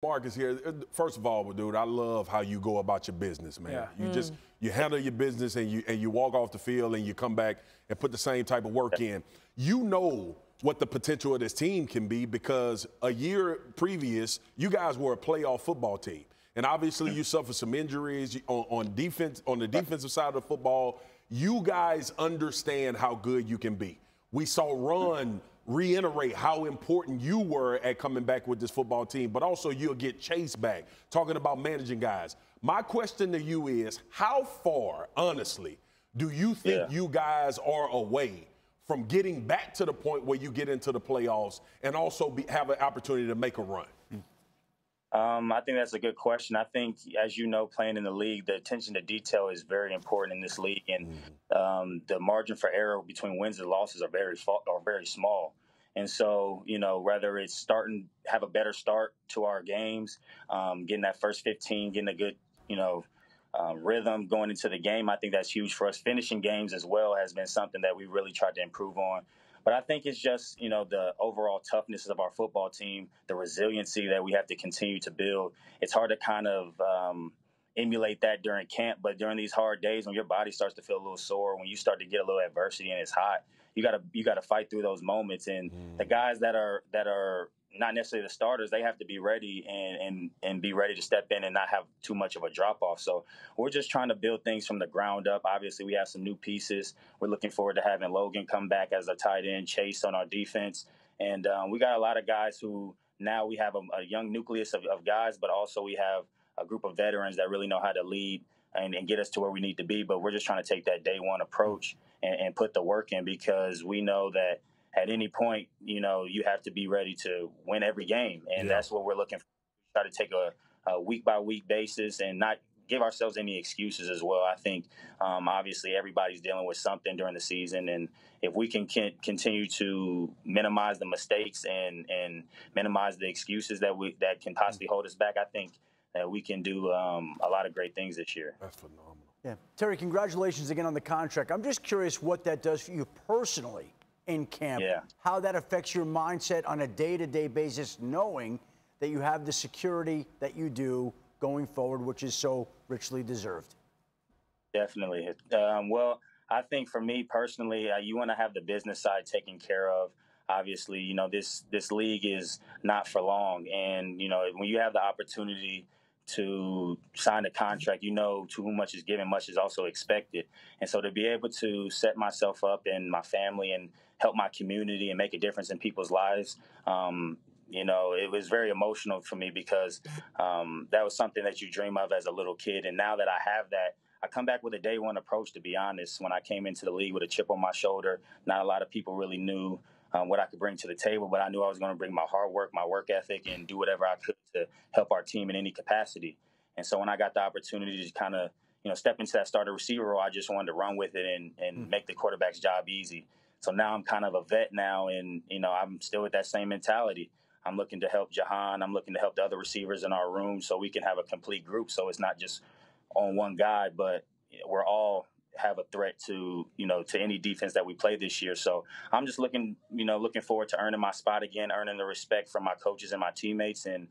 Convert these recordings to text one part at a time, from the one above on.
Marcus here. First of all, dude, I love how you go about your business, man. Yeah. You handle your business and you walk off the field and you come back and put the same type of work in. You know what the potential of this team can be because a year previous, you guys were a playoff football team. And obviously you suffered some injuries on defense, on the defensive side of the football. You guys understand how good you can be. We saw Ron reiterate how important you were at coming back with this football team, but also you'll get Chase back, talking about managing guys. My question to you is, how far, honestly, do you think you guys are away from getting back to the point where you get into the playoffs and also have an opportunity to make a run? I think that's a good question. I think, as you know, playing in the league, the attention to detail is very important in this league, and the margin for error between wins and losses are very small. And so, you know, whether it's have a better start to our games, getting that first 15, getting a good, rhythm going into the game, I think that's huge for us. Finishing games as well has been something that we really tried to improve on. But I think it's just, the overall toughness of our football team, the resiliency that we have to continue to build. It's hard to kind of emulate that during camp, but during these hard days when your body starts to feel a little sore, when you start to get a little adversity and it's hot, you gotta fight through those moments. And the guys that are not necessarily the starters, they have to be ready and be ready to step in and not have too much of a drop off. So we're just trying to build things from the ground up. Obviously, we have some new pieces. We're looking forward to having Logan come back as a tight end, Chase on our defense. And we got a lot of guys who now we have a young nucleus of guys, but also we have a group of veterans that really know how to lead and get us to where we need to be. But we're just trying to take that day one approach and put the work in, because we know that at any point, you have to be ready to win every game. And that's what we're looking for. Try to take a week-by-week basis and not give ourselves any excuses as well. I think, obviously, everybody's dealing with something during the season. And if we can continue to minimize the mistakes and minimize the excuses that can possibly hold us back, I think that we can do a lot of great things this year. That's phenomenal. Yeah. Terry, congratulations again on the contract. I'm just curious what that does for you personally in camp, how that affects your mindset on a day-to-day basis, knowing that you have the security that you do going forward, which is so richly deserved. Definitely. Well, I think for me personally, you want to have the business side taken care of. Obviously, this league is not for long. And, when you have the opportunity to sign a contract, to whom much is given, much is also expected. And so to be able to set myself up and my family and help my community and make a difference in people's lives, it was very emotional for me, because that was something that you dream of as a little kid. And now that I have that, I come back with a day one approach, to be honest. When I came into the league with a chip on my shoulder, not a lot of people really knew what I could bring to the table, but I knew I was going to bring my hard work, my work ethic, and do whatever I could to help our team in any capacity. And so when I got the opportunity to kind of, step into that starter receiver role, I just wanted to run with it and make the quarterback's job easy. So now I'm kind of a vet now, and, I'm still with that same mentality. I'm looking to help Jahan. I'm looking to help the other receivers in our room so we can have a complete group. So it's not just on one guy, but we're all have a threat to any defense that we play this year. So I'm just looking forward to earning my spot again, earning the respect from my coaches and my teammates, and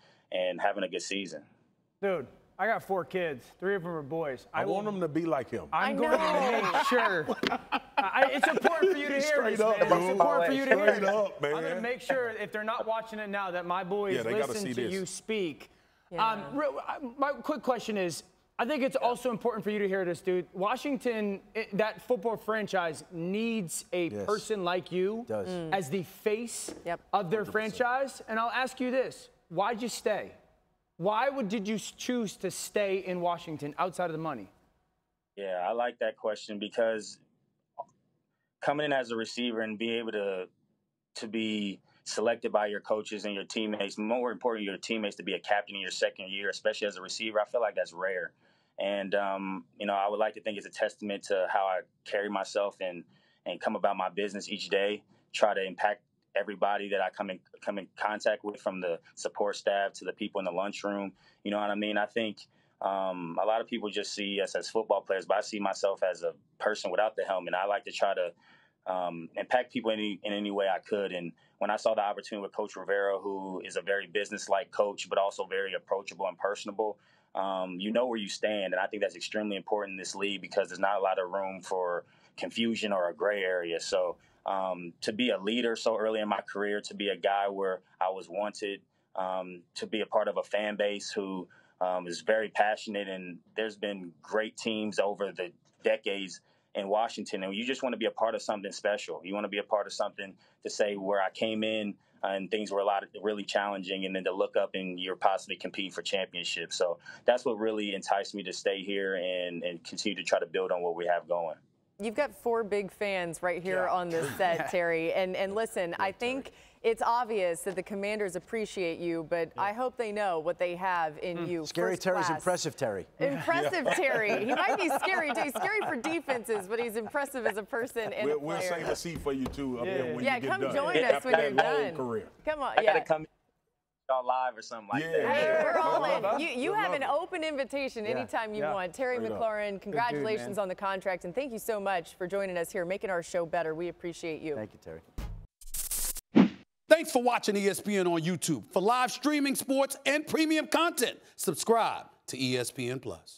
having a good season. Dude, I got 4 kids. 3 of them are boys. I want them to be like him. I'm going to make sure. It's important for you to hear this, man. It's important for you to hear this. Man. I'm going to make sure, if they're not watching it now, that my boys listen to you speak. Yeah. My quick question is, I think it's also important for you to hear this, dude. Washington, that football franchise, needs a person like you as the face of their 100%. Franchise. And I'll ask you this. Why'd you stay? Why did you choose to stay in Washington outside of the money? Yeah, I like that question, because coming in as a receiver and be able to be selected by your coaches and your teammates, more important, your teammates, to be a captain in your second year, especially as a receiver, I feel like that's rare. And, I would like to think it's a testament to how I carry myself and come about my business each day, try to impact everybody that I come in contact with, from the support staff to the people in the lunchroom. You know what I mean? I think a lot of people just see us as football players, but I see myself as a person without the helmet. I like to try to impact people in any way I could. And when I saw the opportunity with Coach Rivera, who is a very business-like coach, but also very approachable and personable, you know where you stand. And I think that's extremely important in this league because there's not a lot of room for confusion or a gray area. So to be a leader so early in my career, to be a guy where I was wanted, to be a part of a fan base who is very passionate, and there's been great teams over the decades in Washington, and you just want to be a part of something special. You want to be a part of something to say where I came in and things were really challenging, and then to look up and you're possibly competing for championships. So that's what really enticed me to stay here and continue to try to build on what we have going. You've got 4 big fans right here on this set, Terry. And listen, I think it's obvious that the Commanders appreciate you, but I hope they know what they have in you. Scary Terry's impressive, Terry. Impressive, Terry. He might be scary, too. He's scary for defenses, but he's impressive as a person and a player. We'll save a seat for you, too, when you get come done. join us when you're done. Career. Come on, I gotta come y'all live or something like that. Hey, we're all in. You have an open invitation anytime you want. Terry McLaurin, congratulations on the contract, and thank you so much for joining us here, making our show better. We appreciate you. Thank you, Terry. Thanks for watching ESPN on YouTube. For live streaming, sports, and premium content, subscribe to ESPN+.